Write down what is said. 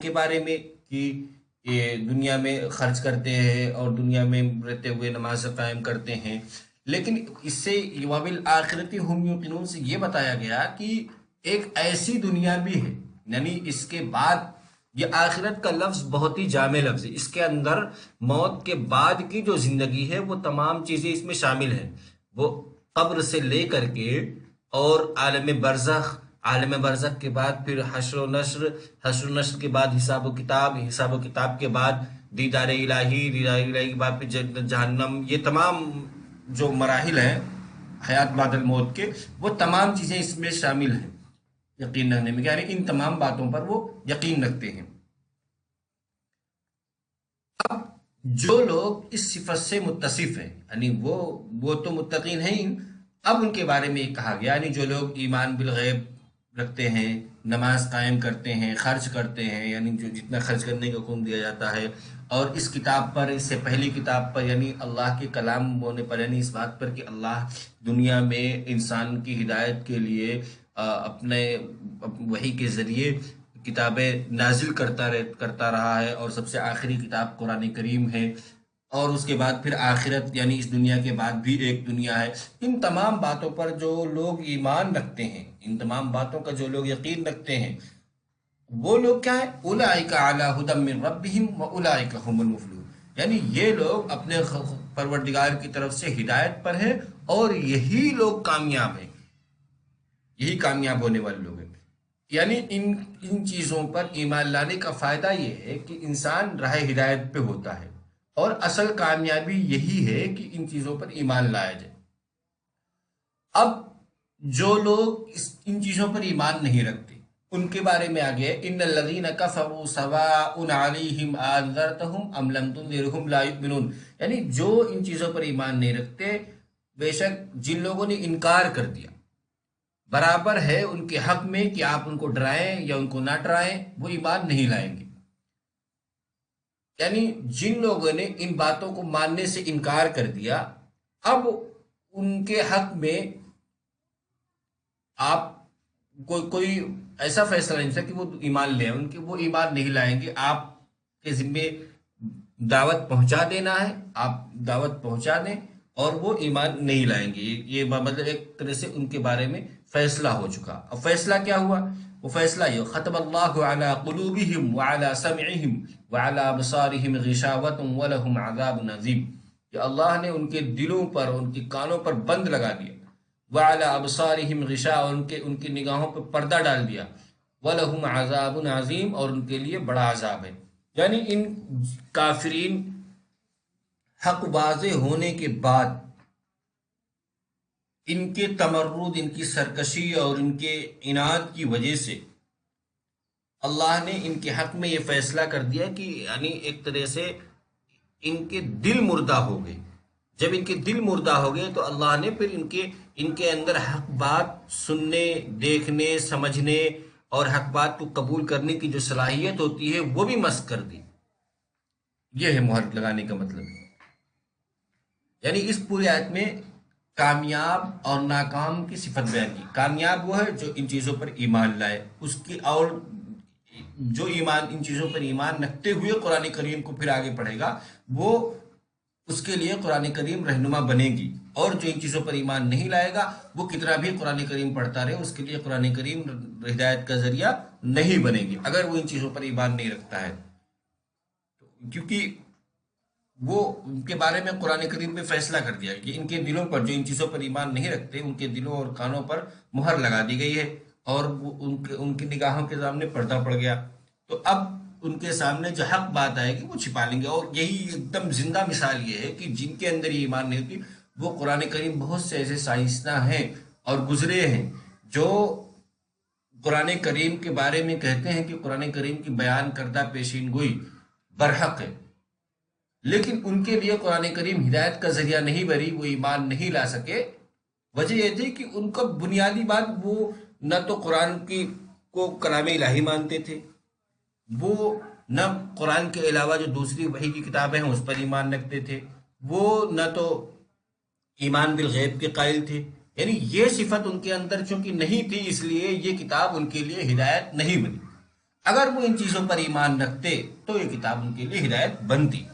کے بارے میں کہ یہ دنیا میں خرچ کرتے ہیں اور دنیا میں رہتے ہوئے نماز قائم کرتے ہیں، لیکن اس سے وبالآخرۃ ہم یوقنون سے یہ بتایا گیا کہ ایک ایسی دنیا بھی ہے، یعنی اس کے بعد، یہ آخرت کا لفظ بہت ہی جامع لفظ ہے، اس کے اندر موت کے بعد کی جو زندگی ہے وہ تمام چیزیں اس میں شامل ہیں، وہ قبر سے لے کر کے اور عالم برزخ کے بعد پھر حشر و نشر کے بعد حساب و کتاب کے بعد دیدار الہی کے بعد پھر جنت جہنم، یہ تمام جو مراحل ہیں حیات بعد الموت کے، وہ تمام چیزیں اس میں شامل ہیں یقین رکھنے میں، یعنی ان تمام باتوں پر وہ یقین رکھتے ہیں۔ اب جو لوگ اس صفت سے متصف ہیں، یعنی وہ تو متقین ہیں ہی، اب ان کے بارے میں یہ کہا گیا، یعنی جو لوگ ایمان بالغیب رکھتے ہیں، نماز قائم کرتے ہیں، خرچ کرتے ہیں، یعنی جو جتنا خرچ کرنے کا حکم دیا جاتا ہے، اور اس کتاب پر، اس سے پہلی کتاب پر، یعنی اللہ کے کلام ہونے پر، یعنی اس بات پر کہ اللہ دنیا میں انسان کی ہدایت کے لیے اپنے وحی کے ذریعے کتابیں نازل کرتا رہا ہے، اور سب سے آخری کتاب قرآن کریم ہے، اور اس کے بعد پھر آخرت یعنی اس دنیا کے بعد بھی ایک دنیا ہے۔ ان تمام باتوں پر جو لوگ ایمان رکھتے ہیں، ان تمام باتوں کا جو لوگ یقین رکھتے ہیں، وہ لوگ کیا ہے؟ اولئک علی ھدی من ربہم واولئک ھم المفلحون، یعنی یہ لوگ اپنے پروردگار کی طرف سے ہدایت پر ہیں، اور یہی لوگ کامیاب ہیں، یہی کامیاب ہونے والے لوگ ہیں۔ یعنی ان چیزوں پر ایمان لانے کا فائدہ یہ ہے کہ انسان راہ ہدایت پہ ہوتا ہے، اور اصل کامیابی یہی ہے کہ ان چیزوں پر ایمان لایا جائے۔ اب جو لوگ ان چیزوں پر ایمان نہیں رکھتے، ان کے بارے میں آگے ان الذین کفروا سواء علیہم انذرتہم ام لم تنذرہم لا یؤمنون، یعنی جو ان چیزوں پر ایمان نہیں رکھتے، بے شک جن لوگوں نے انکار کر دیا، برابر ہے ان کے حق میں کہ آپ ان کو ڈرائیں یا ان کو نہ ڈرائیں، وہ ایمان نہیں لائیں گے۔ یعنی جن لوگوں نے ان باتوں کو ماننے سے انکار کر دیا، اب ان کے حق میں آپ کوئی ایسا فیصلہ نہیں تھا کہ وہ ایمان لیں، ان کے وہ ایمان نہیں لائیں گے۔ آپ کے ذمے دعوت پہنچا دینا ہے، آپ دعوت پہنچا دیں، اور وہ ایمان نہیں لائیں گے، یہ مطلب ایک طرح سے ان کے بارے میں فیصلہ ہو چکا۔ اب فیصلہ کیا ہوا؟ وہ فیصلہ یہ ختم اللہ علی قلوبہم وعلی سمعہم وعلی ابصارہم غشاوۃ ولہم عذاب عظیم، کہ اللہ نے ان کے دلوں پر، ان کے کانوں پر بند لگا دیا، وعلی ابصارہم غشا، اور ان کی نگاہوں پر پردہ ڈال دیا، ولہم عذاب عظیم، اور ان کے لیے بڑا عذاب ہے۔ یعنی ان کافرین حق واضح ہونے کے بعد ان کے تمرد، ان کی سرکشی اور ان کے عناد کی وجہ سے اللہ نے ان کے حق میں یہ فیصلہ کر دیا کہ یعنی ایک طرح سے ان کے دل مردہ ہو گئے۔ جب ان کے دل مردہ ہو گئے تو اللہ نے پھر ان کے اندر حق بات سننے، دیکھنے، سمجھنے اور حق بات کو قبول کرنے کی جو صلاحیت ہوتی ہے وہ بھی مسخ کر دی۔ یہ ہے مہر لگانے کا مطلب۔ یعنی اس پوری آیت میں کامیاب اور ناکام کی صفت بیان کی۔ کامیاب وہ ہے جو ان چیزوں پر ایمان لائے، اس کی، اور جو ان چیزوں پر ایمان رکھتے ہوئے قرآن کریم کو پھر آگے پڑھے گا، وہ اس کے لیے قرآن کریم رہنما بنے گی، اور جو ان چیزوں پر ایمان نہیں لائے گا، وہ کتنا بھی قرآن کریم پڑھتا رہے، اس کے لیے قرآن کریم ہدایت کا ذریعہ نہیں بنے گی، اگر وہ ان چیزوں پر ایمان نہیں رکھتا ہے، کیونکہ وہ ان کے بارے میں قرآن کریم میں فیصلہ کر دیا کہ ان کے دلوں پر، جو ان چیزوں پر ایمان نہیں رکھتے، ان کے دلوں اور کانوں پر مہر لگا دی گئی ہے، اور ان کی نگاہوں کے سامنے پردہ پڑ گیا۔ تو اب ان کے سامنے جو حق بات آئے گی وہ چھپا لیں گے، اور یہی ایک دم زندہ مثال یہ ہے کہ جن کے اندر یہ ایمان نہیں ہوتی، وہ قرآن کریم، بہت سے ایسے سائنسداں ہیں اور گزرے ہیں جو قرآن کریم کے بارے میں کہتے ہیں کہ قرآن کریم کی بیان کردہ پیشین گوئی برحق ہے، لیکن ان کے لیے قرآن کریم ہدایت کا ذریعہ نہیں بری، وہ ایمان نہیں لا سکے۔ وجہ یہ تھی کہ ان کا بنیادی بات، وہ نہ تو قرآن کو کلام الہی مانتے تھے، وہ نہ قرآن کے علاوہ جو دوسری وحی کی کتابیں ہیں اس پر ایمان رکھتے تھے، وہ نہ تو ایمان بالغیب کے قائل تھے۔ یعنی یہ صفت ان کے اندر چونکہ نہیں تھی، اس لیے یہ کتاب ان کے لیے ہدایت نہیں بنی۔ اگر وہ ان چیزوں پر ایمان رکھتے تو یہ کتاب ان کے لیے ہدایت بنتی.